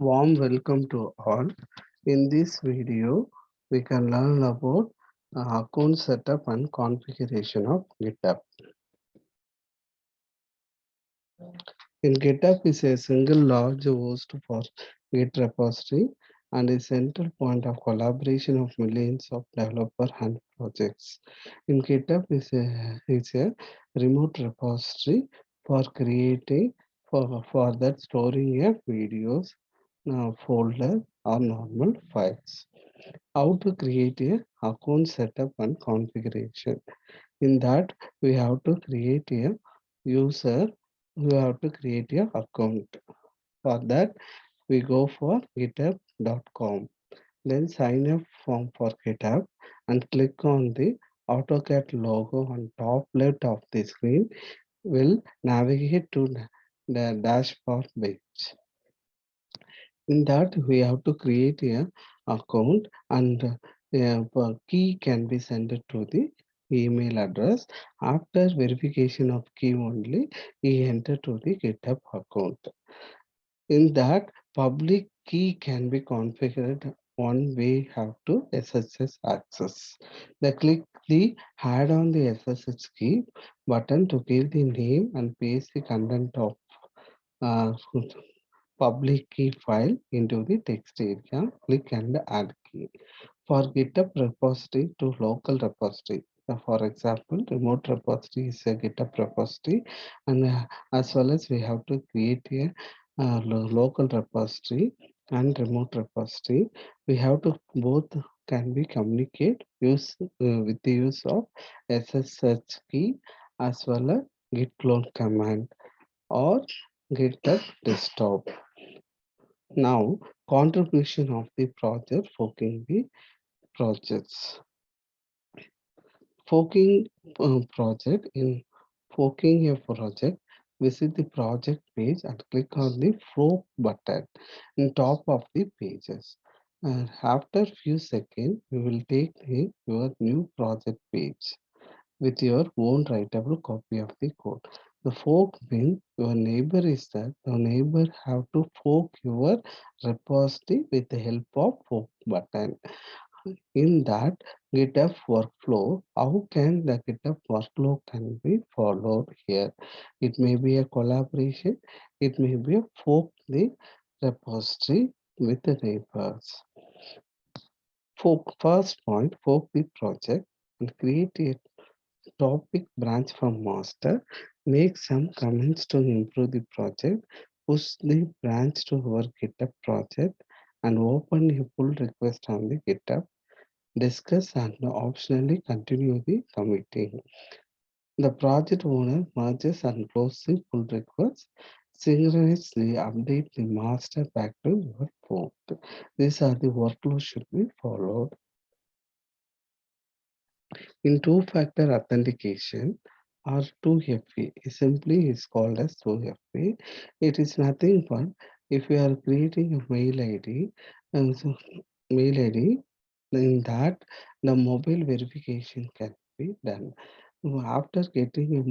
Warm welcome to all. In this video, we can learn about account setup and configuration of GitHub. In GitHub is a single large host for Git repository and a central point of collaboration of millions of developer and projects. In GitHub is a remote repository for creating for that storing a videos, folder or normal files. How to create a account setup and configuration? In that, we have to create a user. We have to create a account. For that, we go for github.com. Then sign up form for GitHub and click on the AutoCAD logo on top left of the screen. Will navigate to the dashboard page. In that, we have to create a account and key can be sent to the email address. After verification of key only, we enter to the GitHub account. In that, public key can be configured. One way have to SSH access. The click the add on the SSH key button to give the name and paste the content of uh, public key file into the text area. Click and add key. For GitHub repository to local repository. For example, remote repository is a GitHub repository, and as well as we have to create a local repository and remote repository. We have to both can be communicate use with the use of SSH key as well as git clone command or GitHub desktop. Now, contribution of the project forking the projects. Forking project in forking a project, visit the project page and click on the fork button in top of the pages. And after few seconds, you will take your new project page with your own writable copy of the code. The fork means your neighbor is that the neighbor have to fork your repository with the help of fork button. In that GitHub workflow, how can the GitHub workflow can be followed here? It may be a collaboration, it may be a fork the repository with the neighbors. Fork first point, fork the project and create a topic branch from master, make some comments to improve the project, push the branch to our GitHub project, and open a pull request on the GitHub, discuss and optionally continue the committing. The project owner merges and closes the pull request, synchronously update the master back to your fork. These are the workflow should be followed. In two-factor authentication, or 2FA simply is called as 2FA. It is nothing but if you are creating a mail ID, and so mail ID, in that the mobile verification can be done. After getting a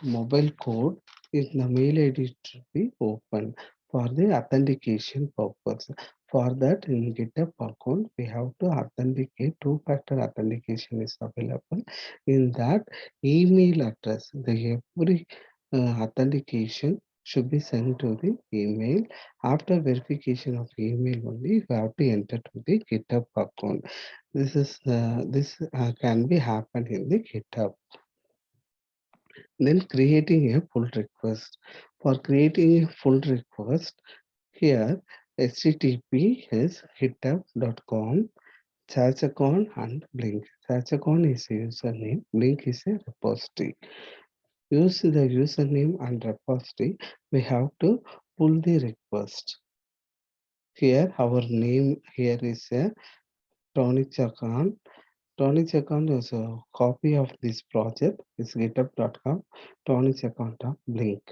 mobile code, the mail ID should be open for the authentication purpose. For that, in GitHub account, we have to authenticate. Two-factor authentication is available. In that, email address, the every authentication should be sent to the email. After verification of email only, you have to enter to the GitHub account. This can be happen in the GitHub. Then creating a pull request. For creating a pull request, here HTTP is github.com, Chachacon and Blink. Chachacon is a username, Blink is a repository. Use the username and repository. We have to pull the request. Here our name here is a Tony Chakan. Tony Chakan is a copy of this project. It's github.com, Tony Chakan Blink.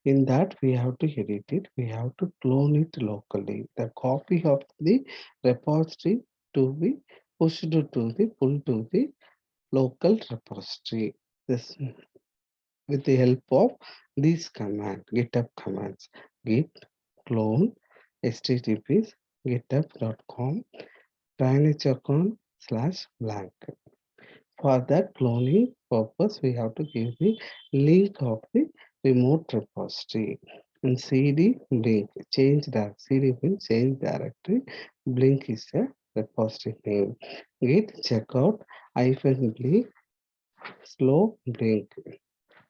In that we have to edit it. We have to clone it locally. The copy of the repository to be pushed to the pull to the local repository. This with the help of these command, GitHub commands, git clone http github.com /blank. For that cloning purpose, we have to give the link of the remote repository. And cd blink change that cd means change directory. Blink is a repository name. Git checkout blink slow blink.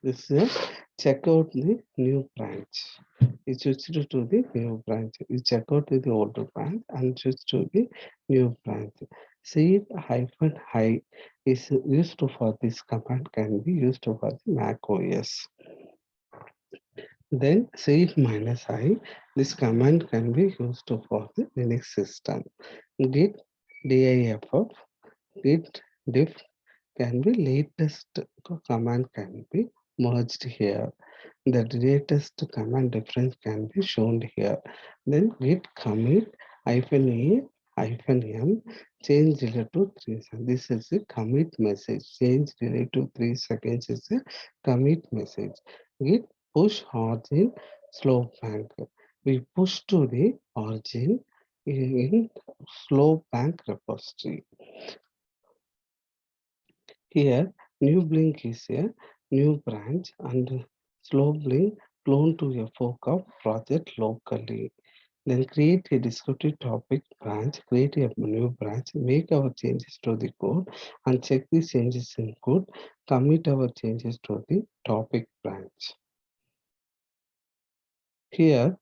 This is check out the new branch. You switch to the new branch. You check out the older branch and switch to the new branch. Seed hyphen high is used for this command can be used for the Mac OS. Then seed minus I, this command can be used for the Linux system. Git diff, git diff can be latest command can be merged here. The latest command difference can be shown here. Then git commit -a -m change delay to 3 seconds. This is a commit message. Change delay to 3 seconds is a commit message. Git push origin slow bank. We push to the origin in slow bank repository. Here, new blink is a new branch and slow blink clone to a fork of project locally. Then create a descriptive topic branch, create a new branch, make our changes to the code and check the changes in code, commit our changes to the topic branch. Here,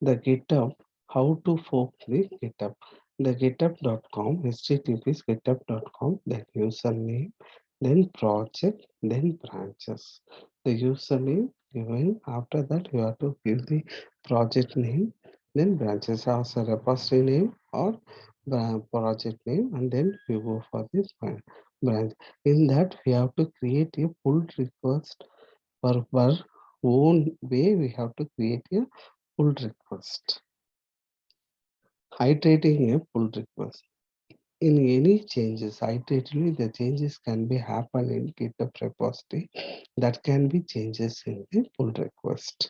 the GitHub, how to fork the GitHub. The github.com, https github.com, then username, then project, then branches. The username given, after that you have to give the project name, then branches as a repository name or project name, and then you go for this branch. In that, we have to create a pull request for our own way. We have to create a pull request. Iterating a pull request. In any changes, iteratively the changes can be happen in GitHub repository. That can be changes in the pull request.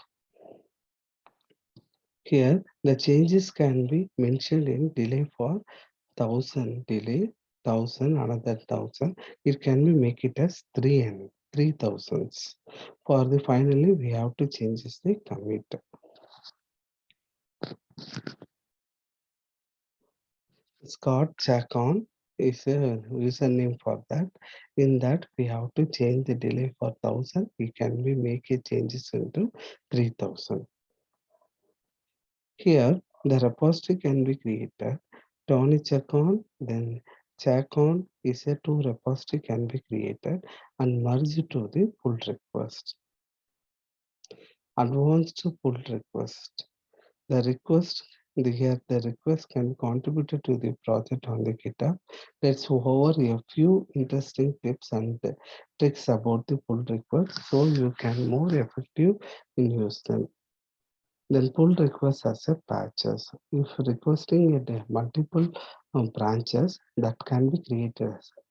Here, the changes can be mentioned in delay for 1000 delay, 1000, another 1000. It can be make it as 3 3000s. For the finally, we have to change the commit. Scott Chacon is a username for that. In that, we have to change the delay for 1000. We can be make a changes into 3000. Here, the repository can be created. Tony Chacon, then Chacon is a two repository can be created and merged to the pull request. Advanced pull request. The request here the request can be contributed to the project on the GitHub. Let's go over a few interesting tips and tricks about the pull request so you can more effective in use them. Then pull request as a patches. If requesting multiple branches that can be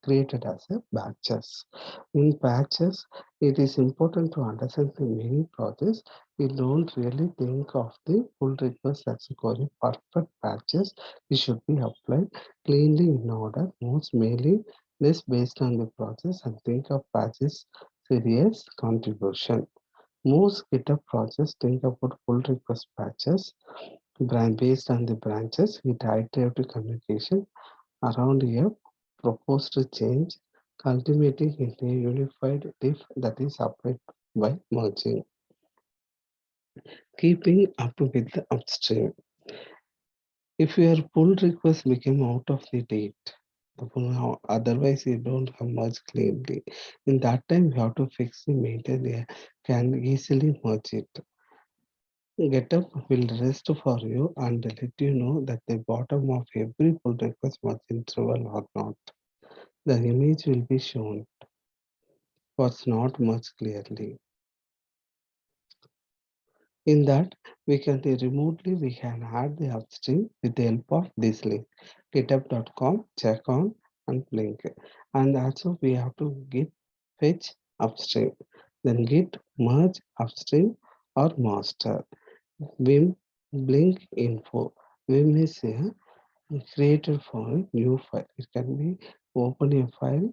created as a batches. In patches, it is important to understand the many process. We don't really think of the pull request as a query perfect patches. It should be applied cleanly in order, most mainly less based on the process and think of patches serious contribution. Most GitHub projects think about pull request patches based on the branches with iterative communication around a proposed change, culminating in a unified diff that is applied by merging. Keeping up with the upstream. If your pull request became out of the date, otherwise you don't have much cleanly. In that time, you have to fix the maintain can easily merge it. GitHub will rest for you and let you know that the bottom of every pull request was interval or not. The image will be shown, but not much clearly. In that, we can add the upstream with the help of this link, github.com, check on and link. And also we have to git fetch upstream, then git merge upstream or master, vim blink info. we may say created for a new file. It can be open a file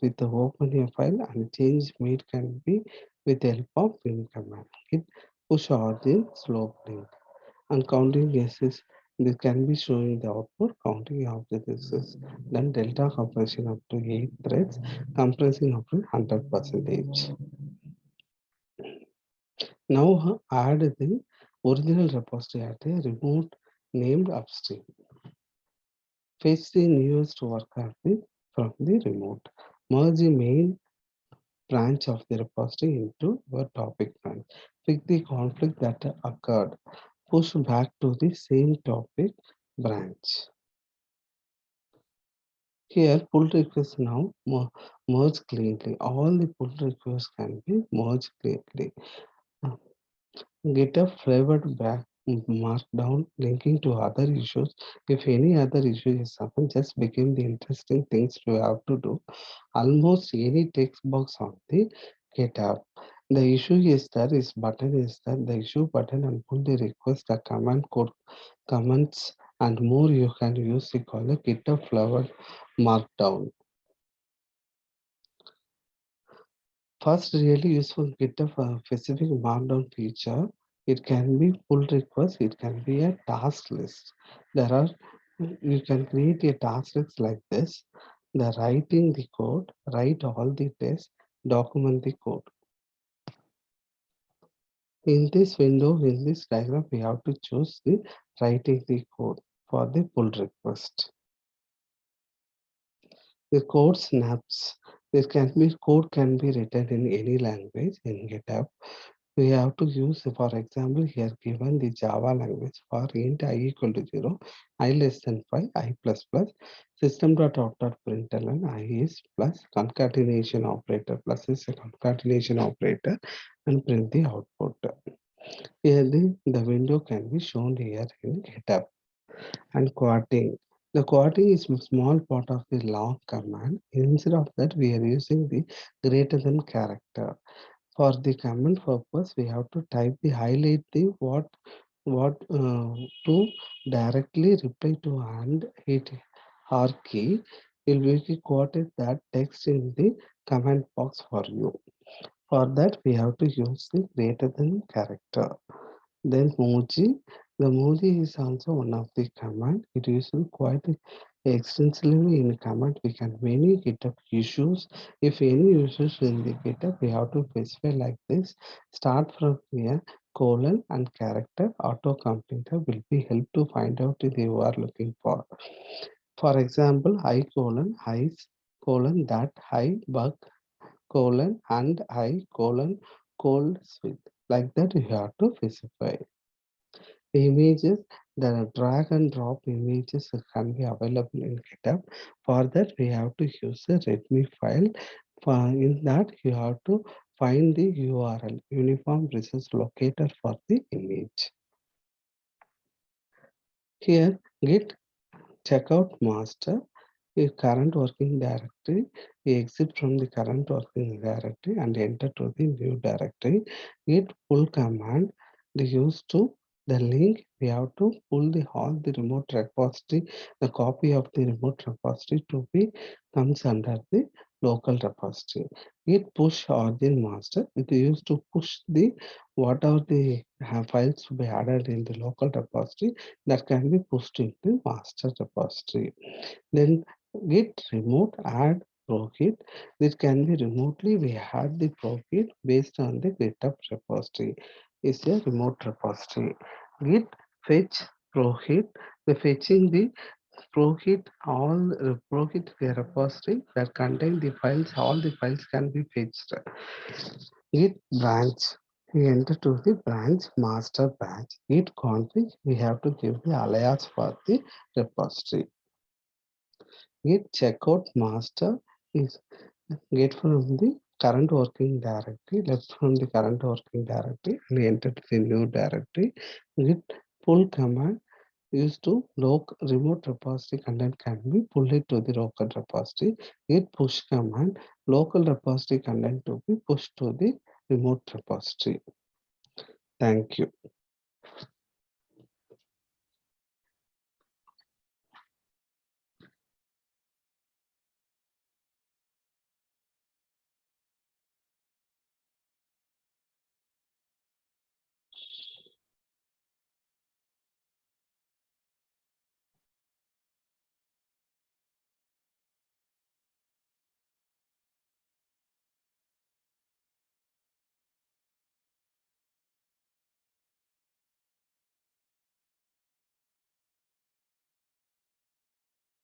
with the open a file, and change made can be with the help of win command. It push origin slope link and counting guesses. This can be showing the output counting of the guesses. Then delta compression up to 8 threads, compressing up to 100 percentage. Now add the original repository at a remote named upstream. Fetch the newest work from the remote. Merge the main branch of the repository into your topic branch. Fix the conflict that occurred. Push back to the same topic branch. Here, pull requests now merge cleanly. All the pull requests can be merged cleanly. GitHub flavored back markdown linking to other issues. If any other issue is happened, just became the interesting things you have to do. Almost any text box on the GitHub. The issue is that is button is that the issue button and pull the request, the command code, comments and more you can use the call a GitHub flavored markdown. First, really useful GitHub specific markdown feature. It can be pull request. It can be a task list. There are you can create a task list like this. The writing the code, write all the tests, document the code. In this window, in this diagram, we have to choose the writing the code for the pull request. The code snaps. This can be code can be written in any language in GitHub. We have to use, for example, here given the Java language for int I equal to 0, I less than 5, I plus plus, system.out.println, I is plus, concatenation operator, plus is a concatenation operator, and print the output. Here the window can be shown here in GitHub. And quoting. The quoting is a small part of the long command. Instead of that, we are using the greater than character. For the command purpose, we have to type the highlight the what to directly reply to and hit R key. Will be quoted that text in the command box for you. For that, we have to use the greater than character. Then Moji. The Moji is also one of the command. It is quite extensively in command. We can many GitHub issues. If any issues in the GitHub, we have to specify like this. Start from here, colon and character. Auto completer will be help to find out if you are looking for. For example, I colon, I colon that I bug colon and I colon cold sweet. Like that you have to specify. Images, the drag and drop images can be available in GitHub. For that, we have to use a README file. In that, you have to find the URL, uniform resource locator for the image. Here, git checkout master a current working directory. We exit from the current working directory and enter to the new directory. Git pull command they use to the link we have to pull the all the remote repository, the copy of the remote repository to be comes under the local repository. Git push origin master it used to push the whatever the files to be added in the local repository that can be pushed into master repository. Then git remote add ProGit. This can be remotely we add the ProGit based on the GitHub repository. Is a remote repository. Git fetch ProGit. The fetching the ProGit all ProGit repository that contain the files. All the files can be fetched. Git branch. We enter to the branch master branch. Git config. We have to give the alias for the repository. Git checkout master is get from the current working directory, left from the current working directory and enter to the new directory. Git pull command used to remote repository content can be pulled it to the local repository. Git push command local repository content to be pushed to the remote repository. Thank you.